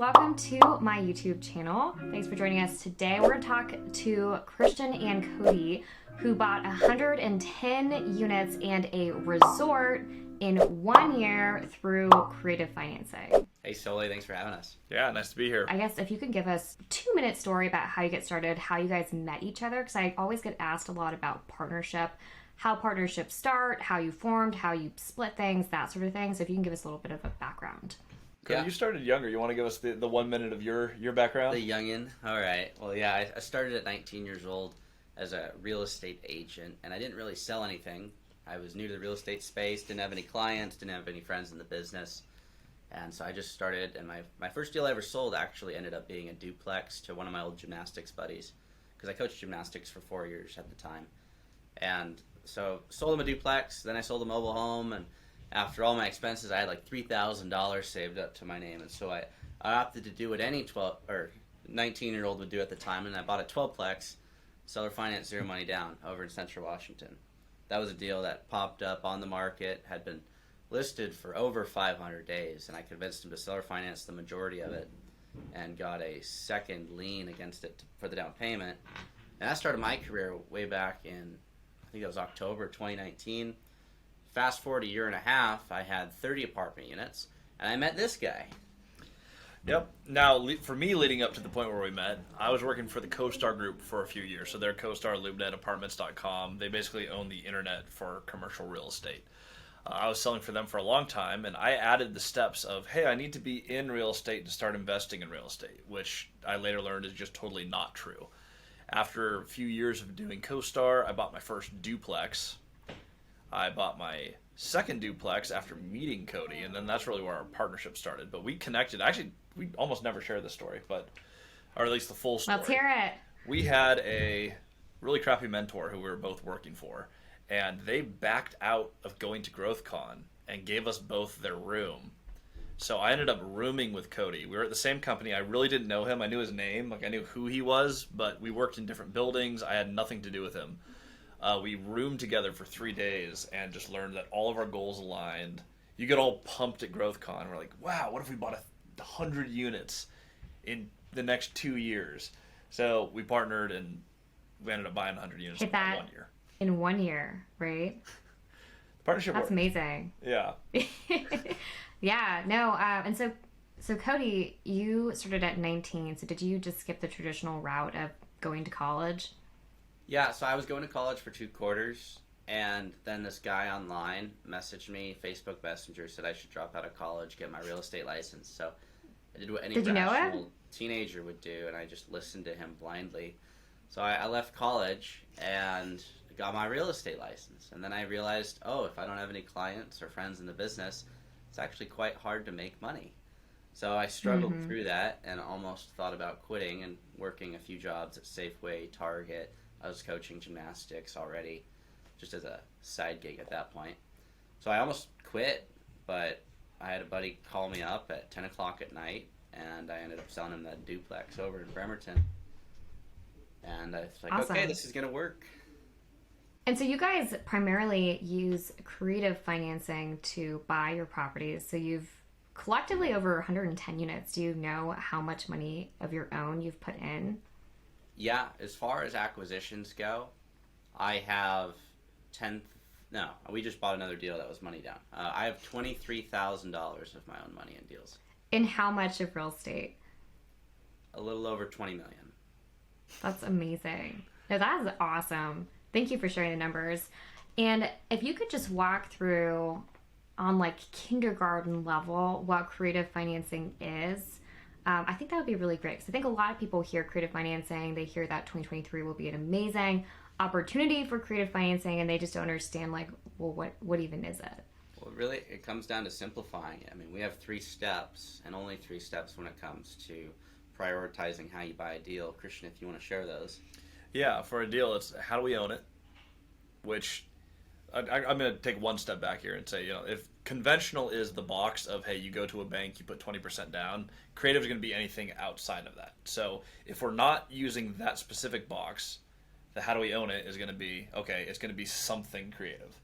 welcome to my YouTube channel. Thanks for joining us today. We're going to talk to Christian and Cody, who bought 110 units and a resort in 1 year through creative financing. Hey Soli, thanks for having us. Yeah, nice to be here. I guess if you could give us a 2-minute story about how you get started, how you guys met each other, because I always get asked a lot about partnership, how partnerships start, how you formed, how you split things, that sort of thing. So if you can give us a little bit of a background. Cody, you started younger. You want to give us the 1 minute of your background? The youngin'. All right. Well, yeah, I started at 19 years old as a real estate agent, and I didn't really sell anything. I was new to the real estate space, didn't have any clients, didn't have any friends in the business. And so I just started, and my first deal I ever sold actually ended up being a duplex to one of my old gymnastics buddies, because I coached gymnastics for 4 years at the time. And so sold him a duplex, then I sold a mobile home, and after all my expenses, I had like $3,000 saved up to my name. And so I opted to do what any 19-year-old would do at the time, and I bought a 12-plex, seller finance, zero money down, over in Central Washington. That was a deal that popped up on the market, had been listed for over 500 days, and I convinced him to seller finance the majority of it and got a second lien against it for the down payment. And that started my career way back in, I think it was October 2019. Fast forward a year and a half, I had 30 apartment units, and I met this guy. Yep. Now, for me, leading up to the point where we met, I was working for the CoStar Group for a few years. So they're CoStar, LoopNet, Apartments.com. They basically own the internet for commercial real estate. I was selling for them for a long time, and I added the steps of, hey, I need to be in real estate to start investing in real estate, which I later learned is just totally not true. After a few years of doing CoStar, I bought my first duplex. I bought my second duplex after meeting Cody, and then that's really where our partnership started. But we connected. Actually, we almost never share this story, or at least the full story. Let's hear it. We had a really crappy mentor who we were both working for, and they backed out of going to GrowthCon and gave us both their room. So I ended up rooming with Cody. We were at the same company. I really didn't know him. I knew his name. I knew who he was, but we worked in different buildings. I had nothing to do with him. We roomed together for 3 days and just learned that all of our goals aligned. You get all pumped at GrowthCon. We're like, wow, what if we bought 100 units in the next 2 years? So we partnered, and we ended up buying 100 units in 1 year. In 1 year, right? Partnership That's worked. amazing. Yeah. Yeah, no, and so Cody, you started at 19, so did you just skip the traditional route of going to college? Yeah, so I was going to college for 2 quarters, and then this guy online messaged me, Facebook Messenger, said I should drop out of college, get my real estate license. So I did what any rational teenager would do, and I just listened to him blindly. So I left college and got my real estate license. And then I realized, if I don't have any clients or friends in the business, it's actually quite hard to make money. So I struggled through that and almost thought about quitting and working a few jobs at Safeway, Target. I was coaching gymnastics already, just as a side gig at that point. So I almost quit, but I had a buddy call me up at 10 o'clock at night, and I ended up selling him that duplex over in Bremerton. And I was like, awesome. Okay, this is going to work. And so you guys primarily use creative financing to buy your properties. So you've collectively over 110 units. Do you know how much money of your own you've put in? Yeah, as far as acquisitions go, I have we just bought another deal that was money down. I have $23,000 of my own money in deals. In how much of real estate? A little over $20 million. That's amazing. No, that is awesome. Thank you for sharing the numbers. And if you could just walk through on like kindergarten level what creative financing is, I think that would be really great, because I think a lot of people hear creative financing, they hear that 2023 will be an amazing opportunity for creative financing, and they just don't understand, like, well, what even is it? Well, really, it comes down to simplifying it. I mean, we have 3 steps, and only 3 steps when it comes to prioritizing how you buy a deal. Christian, if you want to share those. Yeah, for a deal, it's how do we own it, which I'm going to take one step back here and say, if conventional is the box of, hey, you go to a bank, you put 20% down, creative is going to be anything outside of that. So if we're not using that specific box, the how do we own it is going to be, okay, it's going to be something creative.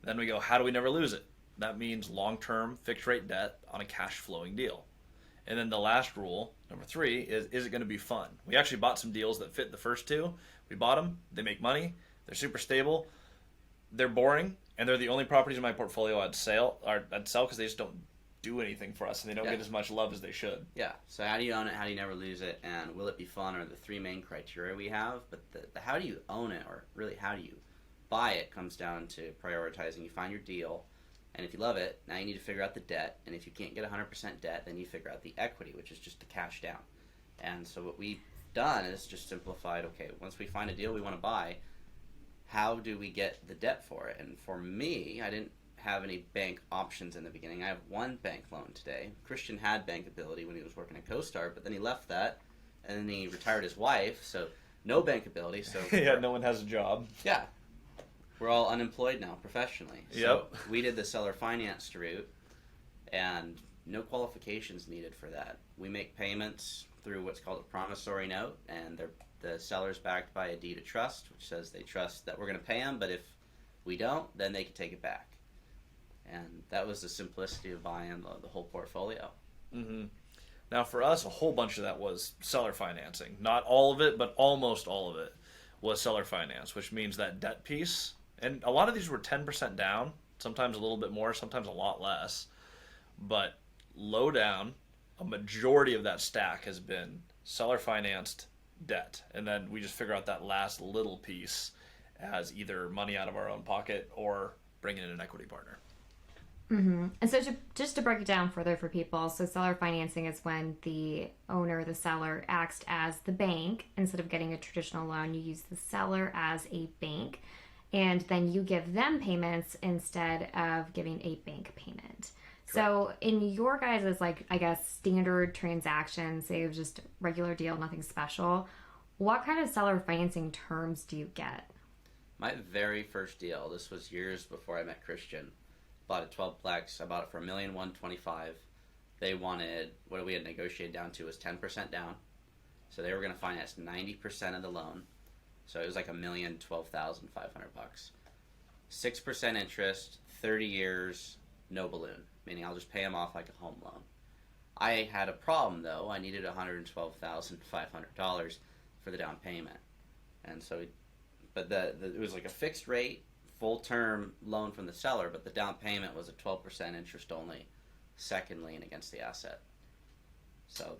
Then we go, how do we never lose it? That means long-term fixed rate debt on a cash flowing deal. And then the last rule, number 3, is it going to be fun? We actually bought some deals that fit the first 2. We bought them. They make money. They're super stable. They're boring, and they're the only properties in my portfolio I'd sell because they just don't do anything for us, and they don't get as much love as they should. Yeah. So how do you own it? How do you never lose it? And will it be fun? Are the 3 main criteria we have. But the how do you own it, or really how do you buy it, comes down to prioritizing. You find your deal, and if you love it, now you need to figure out the debt. And if you can't get 100% debt, then you figure out the equity, which is just the cash down. And so what we've done is just simplified. Okay, once we find a deal we want to buy, how do we get the debt for it? And for me, I didn't have any bank options in the beginning. I have 1 bank loan today. Christian had bankability when he was working at CoStar, but then he left that, and then he retired his wife, so no bankability. So yeah, no one has a job. Yeah. We're all unemployed now professionally. So we did the seller financed route, and no qualifications needed for that. We make payments through what's called a promissory note, and the seller's backed by a deed of trust, which says they trust that we're going to pay them, but if we don't, then they can take it back. And that was the simplicity of buying the whole portfolio. Mm-hmm. Now, for us, a whole bunch of that was seller financing. Not all of it, but almost all of it was seller finance, which means that debt piece. And a lot of these were 10% down, sometimes a little bit more, sometimes a lot less. But low down, a majority of that stack has been seller financed debt. And then we just figure out that last little piece as either money out of our own pocket or bringing in an equity partner. Mm-hmm. And so just to break it down further for people, so seller financing is when the owner, the seller, acts as the bank. Instead of getting a traditional loan, you use the seller as a bank, and then you give them payments instead of giving a bank payment. Correct. So in your guys' standard transactions, say it was just a regular deal, nothing special, what kind of seller financing terms do you get? My very first deal, this was years before I met Christian, bought a 12-plex. I bought it for $1,125,000. They wanted, what we had negotiated down to was 10% down. So they were going to finance 90% of the loan. So it was like $1,012,500. 6% interest, 30 years, no balloon. Meaning I'll just pay them off like a home loan. I had a problem though. I needed $112,500 for the down payment. And so, it was like a fixed rate, full-term loan from the seller, but the down payment was a 12% interest only, second lien against the asset. So.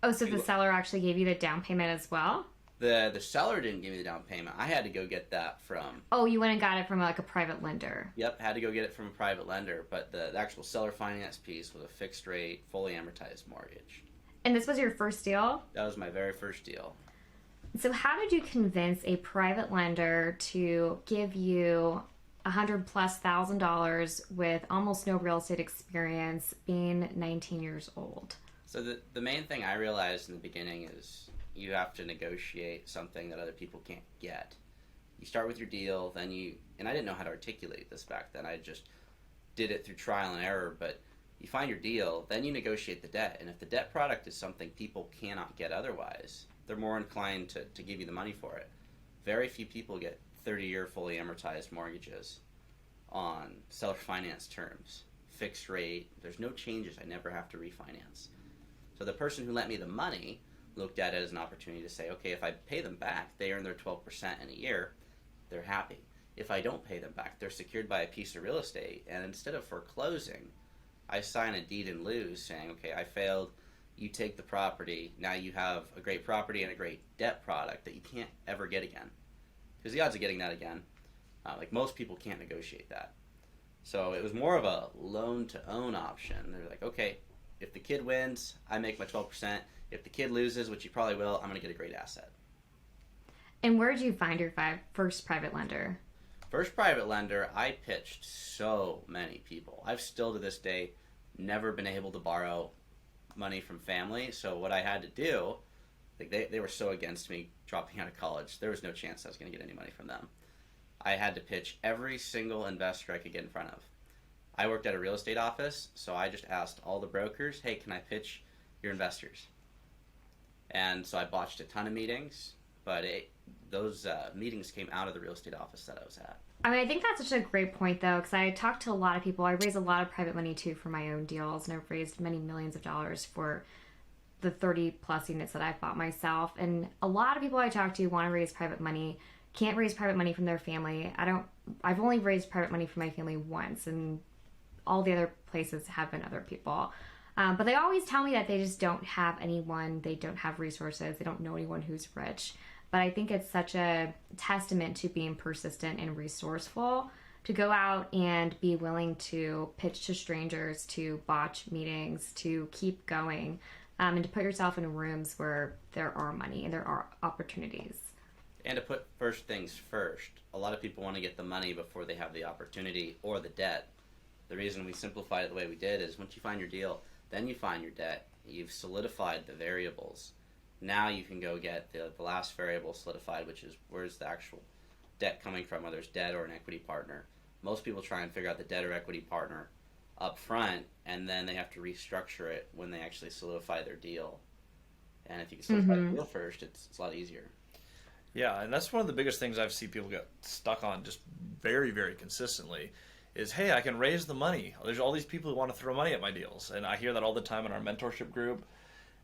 Oh, so the seller actually gave you the down payment as well? The seller didn't give me the down payment. I had to go get that from... Oh, you went and got it from like a private lender. Yep, had to go get it from a private lender, but the actual seller finance piece was a fixed rate, fully amortized mortgage. And this was your first deal? That was my very first deal. So how did you convince a private lender to give you $100,000+ with almost no real estate experience, being 19 years old? So the main thing I realized in the beginning is you have to negotiate something that other people can't get. You start with your deal, then and I didn't know how to articulate this back then. I just did it through trial and error, but you find your deal, then you negotiate the debt. And if the debt product is something people cannot get otherwise, they're more inclined to give you the money for it. Very few people get 30-year fully amortized mortgages on seller finance terms. Fixed rate, there's no changes, I never have to refinance. So the person who lent me the money looked at it as an opportunity to say, okay, if I pay them back, they earn their 12% in a year, they're happy. If I don't pay them back, they're secured by a piece of real estate, and instead of foreclosing, I sign a deed in lieu saying, okay, I failed, you take the property, now you have a great property and a great debt product that you can't ever get again. Because the odds of getting that again, like most people can't negotiate that. So it was more of a loan-to-own option. They're like, okay, if the kid wins, I make my 12%. If the kid loses, which he probably will, I'm going to get a great asset. And where did you find your first private lender? First private lender, I pitched so many people. I've still to this day never been able to borrow money from family. So what I had to do, like they were so against me dropping out of college, there was no chance I was going to get any money from them. I had to pitch every single investor I could get in front of. I worked at a real estate office, so I just asked all the brokers, hey, can I pitch your investors? And so I botched a ton of meetings, but those meetings came out of the real estate office that I was at. I mean, I think that's such a great point, though, because I talked to a lot of people. I raise a lot of private money, too, for my own deals, and I've raised many millions of dollars for the 30 plus units that I've bought myself. And a lot of people I talk to want to raise private money, can't raise private money from their family. I've only raised private money from my family once, and all the other places have been other people. But they always tell me that they just don't have anyone, they don't have resources, they don't know anyone who's rich. But I think it's such a testament to being persistent and resourceful to go out and be willing to pitch to strangers, to botch meetings, to keep going, and to put yourself in rooms where there are money and there are opportunities. And to put first things first. A lot of people want to get the money before they have the opportunity or the debt. The reason we simplified it the way we did is once you find your deal, then you find your debt. You've solidified the variables. Now you can go get the last variable solidified, which is where's the actual debt coming from, whether it's debt or an equity partner. Most people try and figure out the debt or equity partner up front, and then they have to restructure it when they actually solidify their deal. And if you can solidify the deal first, it's a lot easier. Yeah, and that's one of the biggest things I've seen people get stuck on just very, very consistently is, hey, I can raise the money. There's all these people who want to throw money at my deals. And I hear that all the time in our mentorship group.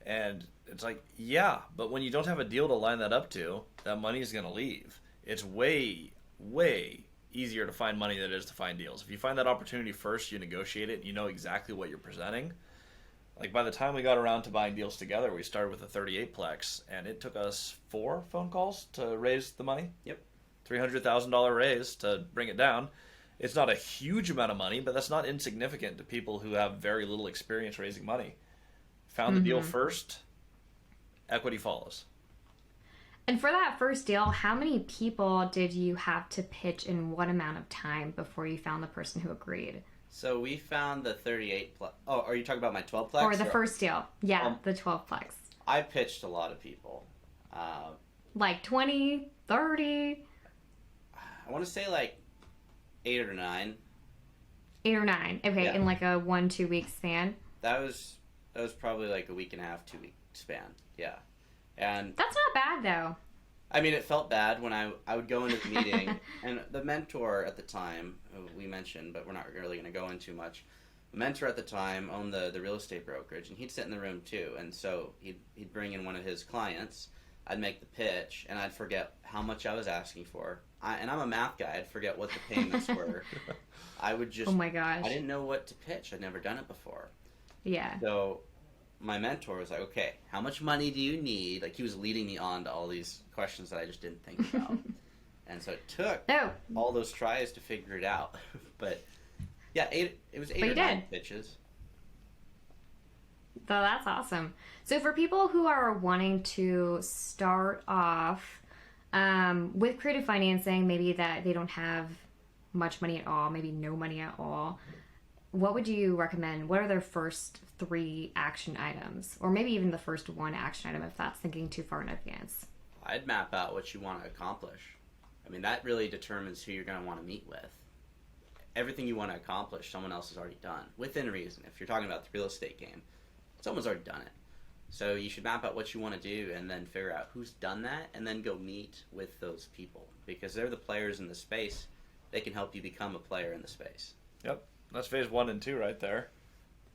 And it's like, yeah, but when you don't have a deal to line that up to, that money is going to leave. It's way, way easier to find money than it is to find deals. If you find that opportunity first, you negotiate it, and you know exactly what you're presenting. Like by the time we got around to buying deals together, we started with a 38-plex, and it took us 4 phone calls to raise the money. Yep. $300,000 raise to bring it down. It's not a huge amount of money, but that's not insignificant to people who have very little experience raising money. Found the deal first, equity follows. And for that first deal, how many people did you have to pitch in what amount of time before you found the person who agreed? So we found the 38-plex. Oh, are you talking about my 12-plex? Or the first deal. Yeah, the 12-plex. I pitched a lot of people. Like 20, 30? I want to say like 8 or 9. 8 or 9. Okay, Yeah. in like a 1-2 week span. That was probably like a week and a half, 2 week span. Yeah. And That's not bad though. I mean, it felt bad when I would go into the meeting, and the mentor at the time, who we mentioned, but we're not really going to go into much. The mentor at the time owned the real estate brokerage, and he'd sit in the room too. And so he'd bring in one of his clients. I'd make the pitch, and I'd forget how much I was asking for. And I'm a math guy. I'd forget what the payments were. I would just... Oh my gosh. I didn't know what to pitch. I'd never done it before. Yeah. So my mentor was like, okay, how much money do you need? Like, he was leading me on to all these questions that I just didn't think about. And so it took all those tries to figure it out. But yeah, it was 8 or 9 pitches. So that's awesome. So for people who are wanting to start off with creative financing, maybe that they don't have much money at all, maybe no money at all, what would you recommend? What are their first 3 action items? Or maybe even the first 1 action item if that's thinking too far in advance. I'd map out what you want to accomplish. I mean, that really determines who you're going to want to meet with. Everything you want to accomplish, someone else has already done, within reason. If you're talking about the real estate game, someone's already done it. So you should map out what you want to do and then figure out who's done that and then go meet with those people. Because they're the players in the space. They can help you become a player in the space. Yep. That's phase 1 and 2 right there.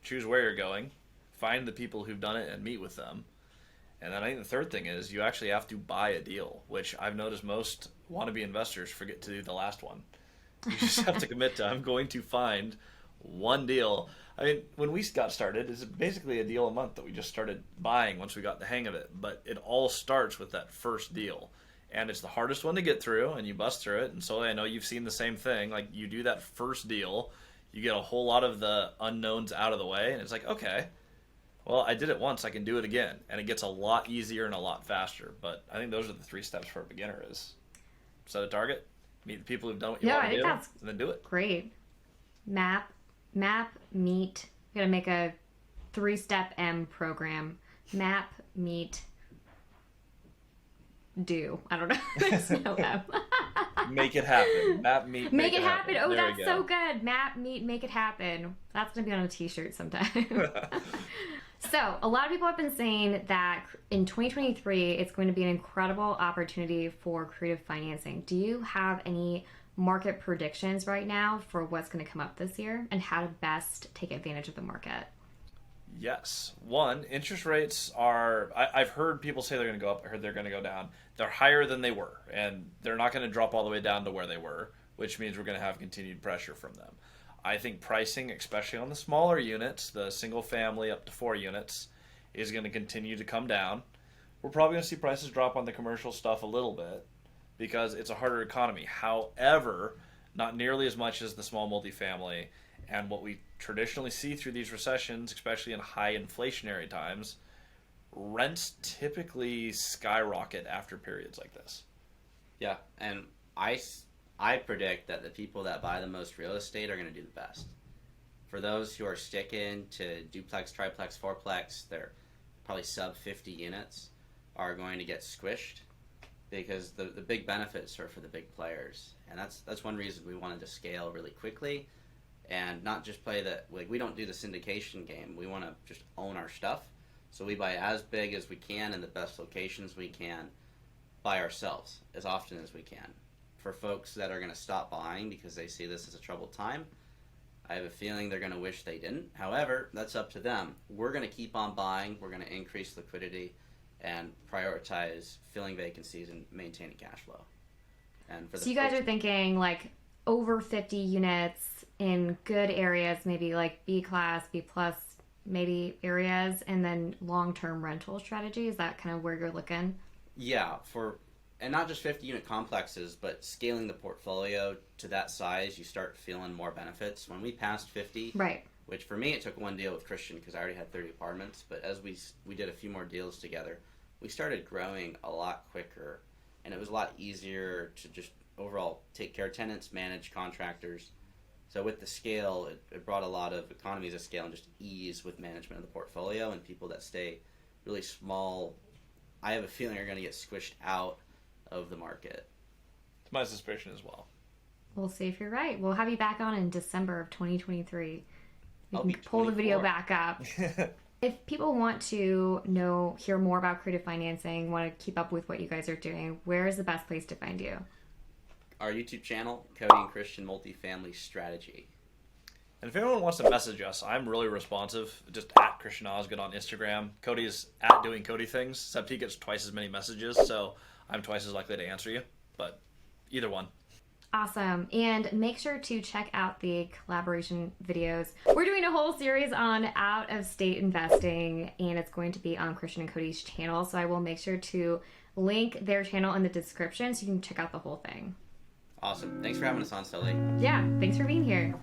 Choose where you're going. Find the people who've done it and meet with them. And then I think the third thing is you actually have to buy a deal, which I've noticed most wannabe investors forget to do the last one. You just have to commit to, I'm going to find one deal. I mean, when we got started, it's basically a deal a month that we just started buying once we got the hang of it. But it all starts with that first deal. And it's the hardest one to get through, and you bust through it. And so I know you've seen the same thing. Like, you do that first deal, you get a whole lot of the unknowns out of the way, and it's like, okay, well, I did it once, I can do it again. And it gets a lot easier and a lot faster. But I think those are the 3 steps for a beginner is set a target, meet the people who've done what you want to do, and then do it. Great. Map, meet. We gotta make a 3-step M program. Map, meet, do. I don't know. There's no M. Make it happen. Map, meet, make it happen. Oh, there that's so good. Map, meet, make it happen. That's going to be on a t-shirt sometime. So, a lot of people have been saying that in 2023, it's going to be an incredible opportunity for creative financing. Do you have any market predictions right now for what's going to come up this year and how to best take advantage of the market? Yes. One, interest rates are, I've heard people say they're going to go up. I heard they're going to go down. They're higher than they were, and they're not going to drop all the way down to where they were, which means we're going to have continued pressure from them. I think pricing, especially on the smaller units, the single family up to 4 units, is going to continue to come down. We're probably going to see prices drop on the commercial stuff a little bit because it's a harder economy. However, not nearly as much as the small multifamily. And what we traditionally see through these recessions, especially in high inflationary times, rents typically skyrocket after periods like this. Yeah, and I predict that the people that buy the most real estate are going to do the best. For those who are sticking to duplex, triplex, fourplex, they're probably sub 50 units, are going to get squished because the big benefits are for the big players. And that's one reason we wanted to scale really quickly and not just play we don't do the syndication game. We want to just own our stuff. So we buy as big as we can in the best locations we can by ourselves as often as we can. For folks that are going to stop buying because they see this as a troubled time, I have a feeling they're going to wish they didn't. However, that's up to them. We're going to keep on buying. We're going to increase liquidity and prioritize filling vacancies and maintaining cash flow. And for so you guys are thinking like over 50 units in good areas, maybe like B class, B plus, maybe areas, and then long-term rental strategy. Is that kind of where you're looking? Yeah, and not just 50 unit complexes, but scaling the portfolio to that size, you start feeling more benefits. When we passed 50, right, which for me it took one deal with Christian because I already had 30 apartments, but as we did a few more deals together, we started growing a lot quicker, and it was a lot easier to just overall take care of tenants, manage contractors. So with the scale, it brought a lot of economies of scale and just ease with management of the portfolio, and people that stay really small, I have a feeling are going to get squished out of the market. It's my suspicion as well. We'll see if you're right. We'll have you back on in December of 2023. You can pull 24. the video back up. If people want to hear more about creative financing, want to keep up with what you guys are doing, where is the best place to find you? Our YouTube channel, Cody and Christian Multifamily Strategy. And if anyone wants to message us, I'm really responsive. Just at Christian Osgood on Instagram. Cody is at Doing Cody Things, except he gets twice as many messages, so I'm twice as likely to answer you. But either one. Awesome. And make sure to check out the collaboration videos. We're doing a whole series on out-of-state investing, and it's going to be on Christian and Cody's channel, so I will make sure to link their channel in the description so you can check out the whole thing. Awesome. Thanks for having us on, Soli. Yeah, thanks for being here.